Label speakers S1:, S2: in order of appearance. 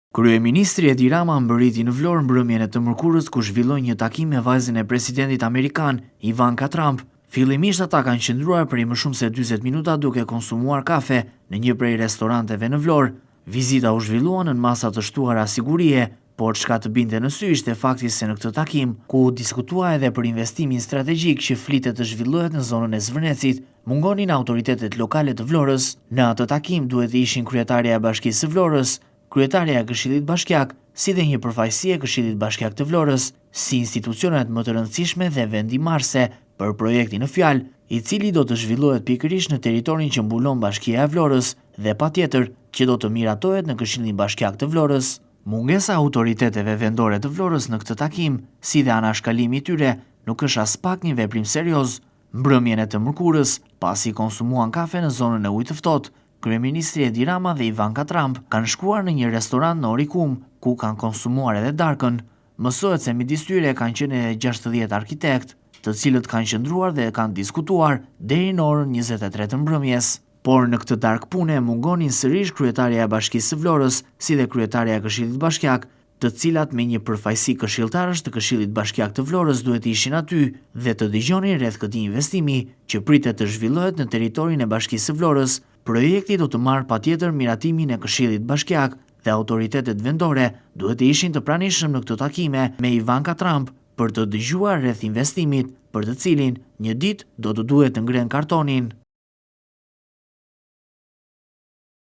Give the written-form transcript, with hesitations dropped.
S1: Kryeministri Edi Rama mbërriti në Vlorë mbrëmjen e të mërkurës ku zhvilloi një takim me vajzën e presidentit amerikan, Ivanka Trump. Fillimisht ata kanë qëndruar për më shumë se 40 minuta duke konsumuar kafe në një prej restoranteve në Vlorë. Vizita u zhvillua në masa të shtuara sigurie, por çka të binte në sy ishte fakti se në këtë takim, ku u diskutua edhe për investimin strategjik që flitet të zhvillohet në zonën e Zvërnecit, mungonin autoritetet lokale të Vlorës. Në atë takim duhet të ishin kryetaria e Bashkisë së Vlorës, kryetaria e Këshillit Bashkiak, si dhe një përfaqësi e Këshillit Bashkiak të Vlorës, si institucionet më të rëndësishme dhe vendimarrëse për projektin në fjalë, i cili do të zhvillohet pikërisht në territorin që mbulon Bashkia e Vlorës dhe patjetër që do të miratohet në Këshillin Bashkiak të Vlorës. Mungesa e autoriteteve vendore të Vlorës në këtë takim, si dhe anashkalimi i tyre, nuk është as pak një veprim serioz. Mbrëmjen e të mërkurës, pasi konsumuan kafe në zonën e ujit të ftohtë, Kryeministri Edi Rama dhe Ivanka Trump kanë shkuar në një restorant në Orikum, ku kanë konsumuar edhe darkën. Mësohet se midis tyre kanë qenë edhe 60 arkitekt, të cilët kanë qëndruar dhe kanë diskutuar deri në orën 23 të mbrëmjes. Por në këtë darkë pune mungonin sërish kryetaria e Bashkisë së Vlorës, si dhe kryetaria e Këshillit Bashkiak, të cilat me një përfaqësi këshilltarësh të Këshillit Bashkiak të Vlorës duhet ishin aty dhe të dëgjonin rreth këtij investimi që pritet të zhvillohet në territorin e Bashkisë së Vlorës. Projekti do të marrë patjetër miratimin e Këshillit Bashkiak dhe autoritetet vendore duhet të ishin të pranishëm në këto takime me Ivanka Trump për të dëgjuar rreth investimit për të cilin një ditë do të duhet të ngrenë kartonin.